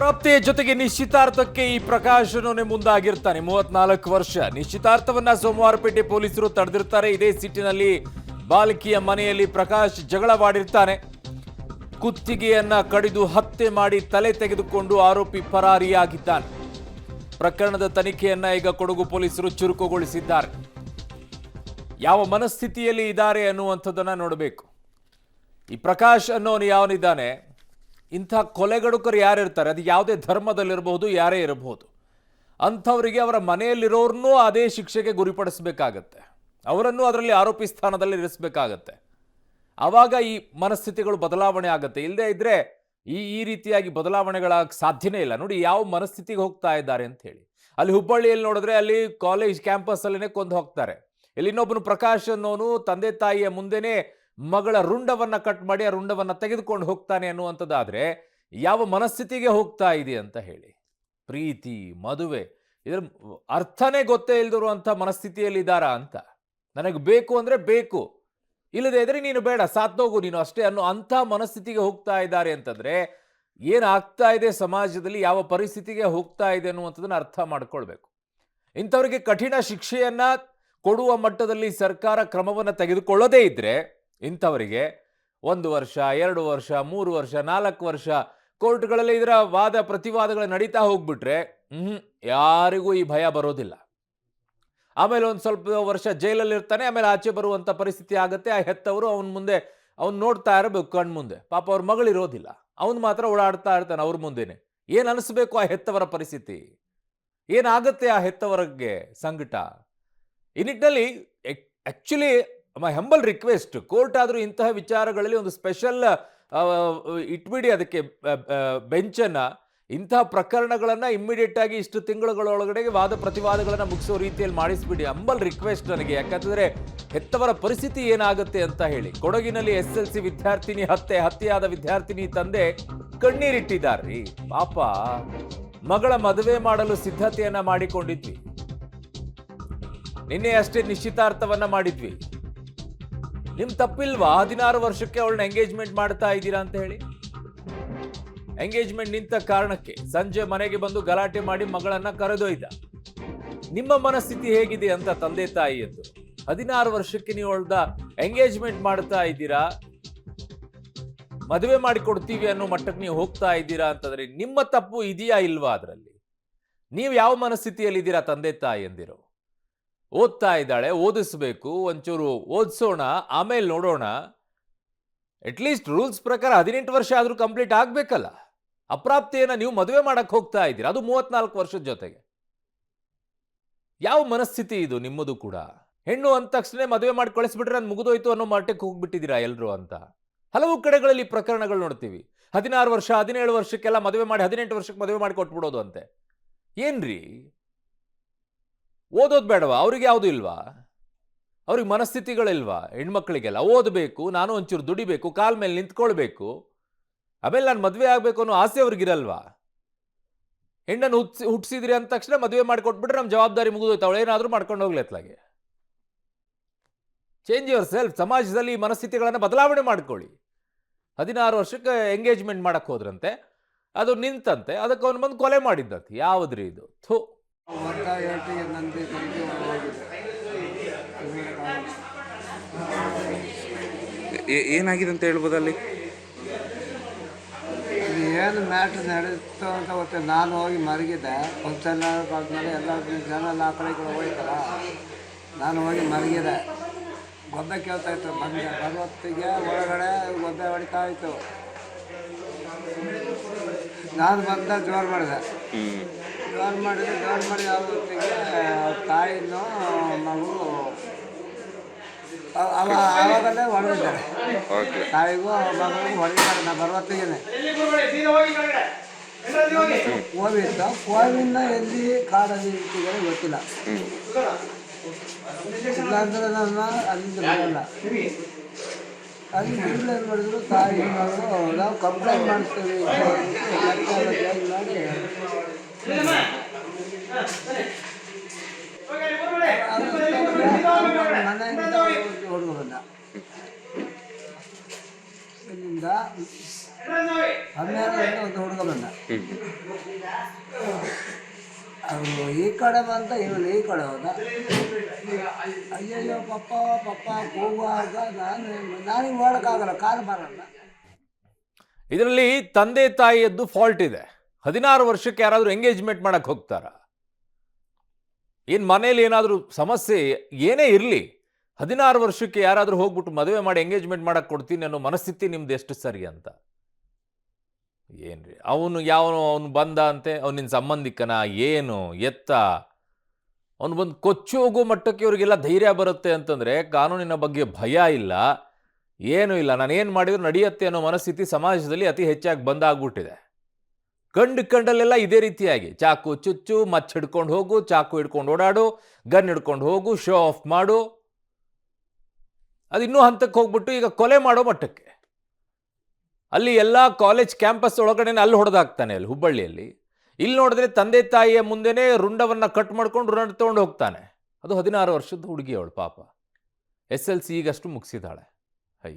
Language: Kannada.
ಅಪ್ರಾಪ್ತೆಯ ಜೊತೆಗೆ ನಿಶ್ಚಿತಾರ್ಥಕ್ಕೆ ಈ ಪ್ರಕಾಶನವೇ ಮುಂದಾಗಿರ್ತಾನೆ. 34 ವರ್ಷ ನಿಶ್ಚಿತಾರ್ಥವನ್ನ ಸೋಮವಾರಪೇಟೆ ಪೊಲೀಸರು ತಡೆದಿರ್ತಾರೆ. ಇದೇ ಸಿಟಿನಲ್ಲಿ ಬಾಲಕಿಯ ಮನೆಯಲ್ಲಿ ಪ್ರಕಾಶ್ ಜಗಳವಾಡಿರ್ತಾನೆ. ಕುತ್ತಿಗೆಯನ್ನ ಕಡಿದು ಹತ್ಯೆ ಮಾಡಿ ತಲೆ ತೆಗೆದುಕೊಂಡು ಆರೋಪಿ ಪರಾರಿಯಾಗಿದ್ದಾನೆ. ಪ್ರಕರಣದ ತನಿಖೆಯನ್ನ ಈಗ ಕೊಡಗು ಪೊಲೀಸರು ಚುರುಕುಗೊಳಿಸಿದ್ದಾರೆ. ಯಾವ ಮನಸ್ಥಿತಿಯಲ್ಲಿ ಇದ್ದಾರೆ ಅನ್ನುವಂಥದ್ದನ್ನ ನೋಡಬೇಕು. ಈ ಪ್ರಕಾಶ್ ಅನ್ನೋನು ಯಾವನಿದ್ದಾನೆ, ಇಂಥ ಕೊಲೆಗಡುಕರು ಯಾರಿರ್ತಾರೆ, ಅದು ಯಾವುದೇ ಧರ್ಮದಲ್ಲಿರಬಹುದು, ಯಾರೇ ಇರಬಹುದು, ಅಂಥವರಿಗೆ ಅವರ ಮನೆಯಲ್ಲಿರೋರ್ನೂ ಅದೇ ಶಿಕ್ಷೆಗೆ ಗುರಿಪಡಿಸಬೇಕಾಗತ್ತೆ. ಅವರನ್ನು ಅದರಲ್ಲಿ ಆರೋಪಿ ಸ್ಥಾನದಲ್ಲಿ ಇರಿಸಬೇಕಾಗತ್ತೆ. ಆವಾಗ ಈ ಮನಸ್ಥಿತಿಗಳು ಬದಲಾವಣೆ ಆಗುತ್ತೆ. ಇಲ್ಲದೆ ಇದ್ರೆ ಈ ರೀತಿಯಾಗಿ ಬದಲಾವಣೆಗಳಾಗ ಸಾಧ್ಯನೇ ಇಲ್ಲ. ನೋಡಿ ಯಾವ ಮನಸ್ಥಿತಿಗೆ ಹೋಗ್ತಾ ಇದ್ದಾರೆ ಅಂತ ಹೇಳಿ. ಅಲ್ಲಿ ಹುಬ್ಬಳ್ಳಿಯಲ್ಲಿ ನೋಡಿದ್ರೆ ಅಲ್ಲಿ ಕಾಲೇಜ್ ಕ್ಯಾಂಪಸ್ ಅಲ್ಲೇ ಕೊಂದು ಹೋಗ್ತಾರೆ. ಇಲ್ಲಿ ಇನ್ನೊಬ್ಬನು ಪ್ರಕಾಶ್ ಅನ್ನೋನು ತಂದೆ ತಾಯಿಯ ಮುಂದೆನೇ ಮಗಳ ರುಂಡವನ್ನ ಕಟ್ ಮಾಡಿ ಆ ರುಂಡವನ್ನ ತೆಗೆದುಕೊಂಡು ಹೋಗ್ತಾನೆ ಅನ್ನುವಂಥದ್ದಾದ್ರೆ ಯಾವ ಮನಸ್ಥಿತಿಗೆ ಹೋಗ್ತಾ ಇದೆ ಅಂತ ಹೇಳಿ. ಪ್ರೀತಿ, ಮದುವೆ, ಇದರ ಅರ್ಥನೇ ಗೊತ್ತೇ ಇಲ್ದಿರುವಂಥ ಮನಸ್ಥಿತಿಯಲ್ಲಿ ಇದ್ದಾರಾ ಅಂತ. ನನಗೆ ಬೇಕು ಅಂದ್ರೆ ಬೇಕು, ಇಲ್ಲದೆ ಇದ್ರೆ ನೀನು ಬೇಡ, ಸಾತ್ತೋಗು ನೀನು ಅಷ್ಟೇ ಅನ್ನೋ ಅಂಥ ಮನಸ್ಥಿತಿಗೆ ಹೋಗ್ತಾ ಇದ್ದಾರೆ ಅಂತಂದ್ರೆ ಏನಾಗ್ತಾ ಇದೆ ಸಮಾಜದಲ್ಲಿ, ಯಾವ ಪರಿಸ್ಥಿತಿಗೆ ಹೋಗ್ತಾ ಇದೆ ಅನ್ನುವಂಥದ್ದನ್ನ ಅರ್ಥ ಮಾಡ್ಕೊಳ್ಬೇಕು. ಇಂಥವರಿಗೆ ಕಠಿಣ ಶಿಕ್ಷೆಯನ್ನ ಕೊಡುವ ಮಟ್ಟದಲ್ಲಿ ಸರ್ಕಾರ ಕ್ರಮವನ್ನು ತೆಗೆದುಕೊಳ್ಳೋದೇ ಇದ್ರೆ ಇಂಥವರಿಗೆ 1 ವರ್ಷ, 2 ವರ್ಷ, 3 ವರ್ಷ, 4 ವರ್ಷ ಕೋರ್ಟ್ಗಳಲ್ಲಿ ಇದರ ವಾದ ಪ್ರತಿವಾದಗಳು ನಡೀತಾ ಹೋಗ್ಬಿಟ್ರೆ ಯಾರಿಗೂ ಈ ಭಯ ಬರೋದಿಲ್ಲ. ಆಮೇಲೆ ಒಂದು ಸ್ವಲ್ಪ ವರ್ಷ ಜೈಲಲ್ಲಿ ಇರ್ತಾನೆ, ಆಮೇಲೆ ಆಚೆ ಬರುವಂಥ ಪರಿಸ್ಥಿತಿ ಆಗುತ್ತೆ. ಆ ಹೆತ್ತವರು ಅವನ ಮುಂದೆ ಅವ್ನು ನೋಡ್ತಾ ಇರಬೇಕು ಕಣ್ಣು ಮುಂದೆ. ಪಾಪ ಅವ್ರ ಮಗಳಿರೋದಿಲ್ಲ, ಅವನು ಮಾತ್ರ ಓಡಾಡ್ತಾ ಇರ್ತಾನೆ ಅವ್ರ ಮುಂದೆನೆ. ಏನು ಅನಿಸ್ಬೇಕು ಆ ಹೆತ್ತವರ ಪರಿಸ್ಥಿತಿ, ಏನಾಗುತ್ತೆ ಆ ಹೆತ್ತವರಿಗೆ ಸಂಕಟ. ಈ ನಿಟ್ಟಿನಲ್ಲಿ actually my humble request, court ಆದರೂ ಇಂತಹ ವಿಚಾರಗಳಲ್ಲಿ ಒಂದು ಸ್ಪೆಷಲ್ ಇಟ್ಬಿಡಿ ಅದಕ್ಕೆ ಬೆಂಚನ್ನು. ಇಂತಹ ಪ್ರಕರಣಗಳನ್ನು ಇಮ್ಮಿಡಿಯೇಟ್ ಆಗಿ ಇಷ್ಟು ತಿಂಗಳುಗಳೊಳಗಡೆಗೆ ವಾದ ಪ್ರತಿವಾದಗಳನ್ನು ಮುಗಿಸೋ ರೀತಿಯಲ್ಲಿ ಮಾಡಿಸ್ಬಿಡಿ. ಹಂಬಲ್ ರಿಕ್ವೆಸ್ಟ್ ನನಗೆ. ಯಾಕಂತಂದರೆ ಹೆತ್ತವರ ಪರಿಸ್ಥಿತಿ ಏನಾಗುತ್ತೆ ಅಂತ ಹೇಳಿ. ಕೊಡಗಿನಲ್ಲಿ SLC ವಿದ್ಯಾರ್ಥಿನಿ ಹತ್ಯೆಯಾದ ವಿದ್ಯಾರ್ಥಿನಿ ತಂದೆ ಕಣ್ಣೀರಿಟ್ಟಿದ್ದಾರ್ರಿ. ಪಾಪ ಮಗಳ ಮದುವೆ ಮಾಡಲು ಸಿದ್ಧತೆಯನ್ನ ಮಾಡಿಕೊಂಡಿದ್ವಿ, ನಿನ್ನೆ ಅಷ್ಟೇ ನಿಶ್ಚಿತಾರ್ಥವನ್ನ ಮಾಡಿದ್ವಿ. ನಿಮ್ ತಪ್ಪಿಲ್ವಾ 16 ವರ್ಷಕ್ಕೆ ಅವಳನ್ನ ಎಂಗೇಜ್ಮೆಂಟ್ ಮಾಡ್ತಾ ಇದ್ದೀರಾ ಅಂತ ಹೇಳಿ? ಎಂಗೇಜ್ಮೆಂಟ್ ನಿಂತ ಕಾರಣಕ್ಕೆ ಸಂಜೆ ಮನೆಗೆ ಬಂದು ಗಲಾಟೆ ಮಾಡಿ ಮಗಳನ್ನ ಕರೆದೊಯ್ದ. ನಿಮ್ಮ ಮನಸ್ಥಿತಿ ಹೇಗಿದೆ ಅಂತ ತಂದೆ ತಾಯಿ ಎಂದು 16 ವರ್ಷಕ್ಕೆ ನೀವು ಅವಳ್ದ ಎಂಗೇಜ್ಮೆಂಟ್ ಮಾಡ್ತಾ ಇದ್ದೀರಾ, ಮದುವೆ ಮಾಡಿಕೊಡ್ತೀವಿ ಅನ್ನೋ ಮಟ್ಟಕ್ಕೆ ನೀವು ಹೋಗ್ತಾ ಇದ್ದೀರಾ ಅಂತಂದ್ರೆ ನಿಮ್ಮ ತಪ್ಪು ಇದೆಯಾ ಇಲ್ವಾ? ಅದರಲ್ಲಿ ನೀವು ಯಾವ ಮನಸ್ಥಿತಿಯಲ್ಲಿ ಇದ್ದೀರಾ? ತಂದೆ ತಾಯಿ ಎಂದಿರೋ ಓದ್ತಾ ಇದ್ದಾಳೆ, ಓದಿಸ್ಬೇಕು, ಒಂಚೂರು ಓದಿಸೋಣ, ಆಮೇಲೆ ನೋಡೋಣ. ಅಟ್ಲೀಸ್ಟ್ ರೂಲ್ಸ್ ಪ್ರಕಾರ 18 ವರ್ಷ ಆದರೂ ಕಂಪ್ಲೀಟ್ ಆಗಬೇಕಲ್ಲ. ಅಪ್ರಾಪ್ತಿಯನ್ನು ನೀವು ಮದುವೆ ಮಾಡಕ್ಕೆ ಹೋಗ್ತಾ ಇದ್ದೀರಾ, ಅದು 34 ವರ್ಷದ ಜೊತೆಗೆ. ಯಾವ ಮನಸ್ಥಿತಿ ಇದು ನಿಮ್ಮದು ಕೂಡ? ಹೆಣ್ಣು ಅಂದ ತಕ್ಷಣ ಮದುವೆ ಮಾಡಿ ಕಳಿಸ್ಬಿಟ್ರೆ ಅದು ಮುಗಿದೋಯ್ತು ಅನ್ನೋ ಮಟ್ಟಕ್ಕೆ ಹೋಗ್ಬಿಟ್ಟಿದ್ದೀರಾ ಎಲ್ಲರೂ ಅಂತ. ಹಲವು ಕಡೆಗಳಲ್ಲಿ ಪ್ರಕರಣಗಳು ನೋಡ್ತೀವಿ. 16 ವರ್ಷ 17 ವರ್ಷಕ್ಕೆಲ್ಲ ಮದುವೆ ಮಾಡಿ 18 ವರ್ಷಕ್ಕೆ ಮದುವೆ ಮಾಡಿ ಕೊಟ್ಬಿಡೋದು ಅಂತೆ. ಏನ್ರಿ, ಓದೋದು ಬೇಡವಾ? ಅವ್ರಿಗೆ ಯಾವುದು ಇಲ್ವಾ? ಅವ್ರಿಗೆ ಮನಸ್ಥಿತಿಗಳಿಲ್ವಾ? ಹೆಣ್ಮಕ್ಳಿಗೆಲ್ಲ ಓದಬೇಕು, ನಾನು ಒಂಚೂರು ದುಡಿಬೇಕು, ಕಾಲ ಮೇಲೆ ನಿಂತ್ಕೊಳ್ಬೇಕು, ಆಮೇಲೆ ನಾನು ಮದುವೆ ಆಗಬೇಕು ಅನ್ನೋ ಆಸೆ ಅವ್ರಿಗಿರಲ್ವಾ? ಹೆಣ್ಣನ್ನು ಹುಟ್ಟಿಸಿದ್ರಿ ಅಂದ ತಕ್ಷಣ ಮದುವೆ ಮಾಡಿಕೊಟ್ಬಿಟ್ರೆ ನಮ್ಮ ಜವಾಬ್ದಾರಿ ಮುಗಿದೋಯ್ತು, ಅವಳು ಏನಾದರೂ ಮಾಡ್ಕೊಂಡು ಹೋಗ್ಲಿ ಅತ್ಲಾಗೆ. Change your self. ಸಮಾಜದಲ್ಲಿ ಈ ಮನಸ್ಥಿತಿಗಳನ್ನು ಬದಲಾವಣೆ ಮಾಡ್ಕೊಳ್ಳಿ. 16 ವರ್ಷಕ್ಕೆ ಎಂಗೇಜ್ಮೆಂಟ್ ಮಾಡಕ್ಕೆ ಹೋದ್ರಂತೆ, ಅದು ನಿಂತಂತೆ, ಅದಕ್ಕೆ ಅವನು ಬಂದು ಕೊಲೆ ಮಾಡಿದ್ದಂತೆ. ಯಾವುದ್ರಿ ಇದು? ಥೂ. ಏನಾಗಿದೆ ಅಂತ ಹೇಳ್ಬೋದು ಅಲ್ಲಿ? ಏನು ಮ್ಯಾಟ್ರ್ ನಡೀತು ಅಂತ ಗೊತ್ತೆ. ನಾನು ಹೋಗಿ ಮಲಗಿದ್ದೆ. ಫಂಕ್ಷನ್ ಆದ್ಮೇಲೆ ಎಲ್ಲ ಜನ ಎಲ್ಲ ಆ ಕಡೆ ಹೋಯ್ತಲ್ಲ, ನಾನು ಹೋಗಿ ಮಲಗಿದೆ. ಗೊಬ್ಬೆ ಕೇಳ್ತಾ ಇತ್ತು. ಬಂದೆ ಬರುವತ್ತಿಗೆ ಒಳಗಡೆ ಗೊಬ್ಬೆ ಹೊಡಿತಾ ಇತ್ತು. ನಾನು ಬಂದ ಜೋರು ಮಾಡಿದೆ. ಜೋರು ಮಾಡಿ ಹೊತ್ತಿಗೆ ತಾಯಿನೂ ಮಗು ಆವಾಗಲೇ ಹೊಡೆದಿದ್ದಾರೆ. ತಾಯಿಗೂ ಮಗಳಿಗೂ ಹೊಡೆದಿದ್ದಾರೆ. ನಾನು ಬರುವತ್ತಿಗೆ ಕೋವಿತ್ತು. ಕೋವಿನ ಎಲ್ಲಿ ಕಾಡಲ್ಲಿ ಇಟ್ಟಿದ್ದಾರೆ ಗೊತ್ತಿಲ್ಲ. ಇಲ್ಲಾಂದ್ರೆ ನನ್ನ ಅಲ್ಲಿಂದ ಬರಲ್ಲ. ಅಲ್ಲಿ ಏನು ಮಾಡಿದ್ರು ತಾಯಿ ಮಗಳು ನಾವು ಕಂಪ್ಲೇಂಟ್ ಮಾಡ್ತೀವಿ ಮಾಡಿ ಮನೆಯಿಂದ ಹುಡುಗ ಬಂದ. ಇಲ್ಲಿಂದ 12 ಒಂದು ಹುಡುಗ ಬಂದ. ಅವರು ಈ ಕಡೆ ಬಂತ ಇವನು ಈ ಕಡೆ ಹೋದ. ಅಯ್ಯಯ್ಯೋ ಪಪ್ಪ ಪಪ್ಪ ಹೋಗುವಾಗ ನಾನಿಗೆ ಮಾಡೋಕ್ಕಾಗಲ್ಲ, ಕಾಲು ಬರಲ್ಲ. ಇದರಲ್ಲಿ ತಂದೆ ತಾಯಿಯದ್ದು ಫಾಲ್ಟ್ ಇದೆ. 16 ವರ್ಷಕ್ಕೆ ಯಾರಾದರೂ ಎಂಗೇಜ್ಮೆಂಟ್ ಮಾಡಕ್ಕೆ ಹೋಗ್ತಾರ? ಏನು ಮನೇಲಿ ಏನಾದರೂ ಸಮಸ್ಯೆ ಏನೇ ಇರಲಿ, 16 ವರ್ಷಕ್ಕೆ ಯಾರಾದರೂ ಹೋಗ್ಬಿಟ್ಟು ಮದುವೆ ಮಾಡಿ ಎಂಗೇಜ್ಮೆಂಟ್ ಮಾಡಕ್ಕೆ ಕೊಡ್ತೀನಿ ಅನ್ನೋ ಮನಸ್ಥಿತಿ ನಿಮ್ದು ಎಷ್ಟು ಸರಿ ಅಂತ. ಏನ್ರಿ ಅವನು ಬಂದ ಅಂತೆ, ಅವ್ನು ನಿನ್ನ ಸಂಬಂಧಿಕನ ಏನು ಎತ್ತ, ಅವನು ಬಂದು ಕೊಚ್ಚಿ ಹೋಗೋ ಮಟ್ಟಕ್ಕೆ ಇವರಿಗೆಲ್ಲ ಧೈರ್ಯ ಬರುತ್ತೆ ಅಂತಂದರೆ ಕಾನೂನಿನ ಬಗ್ಗೆ ಭಯ ಇಲ್ಲ, ಏನೂ ಇಲ್ಲ, ನಾನು ಏನು ಮಾಡಿದ್ರು ನಡೆಯುತ್ತೆ ಅನ್ನೋ ಮನಸ್ಥಿತಿ ಸಮಾಜದಲ್ಲಿ ಅತಿ ಹೆಚ್ಚಾಗಿ ಬಂದಾಗ್ಬಿಟ್ಟಿದೆ. ಕಂಡಲ್ಲೆಲ್ಲ ಇದೇ ರೀತಿಯಾಗಿ ಚಾಕು ಚುಚ್ಚು, ಮಚ್ಚ ಹಿಡ್ಕೊಂಡು ಹೋಗು, ಚಾಕು ಹಿಡ್ಕೊಂಡು ಓಡಾಡು, ಗನ್ ಹಿಡ್ಕೊಂಡು ಹೋಗು, ಶೋ ಆಫ್ ಮಾಡು. ಅದು ಇನ್ನೂ ಹಂತಕ್ಕೆ ಹೋಗ್ಬಿಟ್ಟು ಈಗ ಕೊಲೆ ಮಾಡೋ ಮಟ್ಟಕ್ಕೆ. ಅಲ್ಲಿ ಎಲ್ಲ ಕಾಲೇಜ್ ಕ್ಯಾಂಪಸ್ ಒಳಗಡೆ ಅಲ್ಲಿ ಹೊಡೆದಾಕ್ತಾನೆ, ಅಲ್ಲಿ ಹುಬ್ಬಳ್ಳಿಯಲ್ಲಿ. ಇಲ್ಲಿ ನೋಡಿದ್ರೆ ತಂದೆ ತಾಯಿಯ ಮುಂದೆನೇ ರುಂಡವನ್ನು ಕಟ್ ಮಾಡ್ಕೊಂಡು ರುಂಡ ತೊಗೊಂಡು ಹೋಗ್ತಾನೆ. ಅದು 16 ವರ್ಷದ ಹುಡುಗಿ ಅವಳು ಪಾಪ, SLC ಈಗಷ್ಟು ಮುಗಿಸಿದಾಳೆ.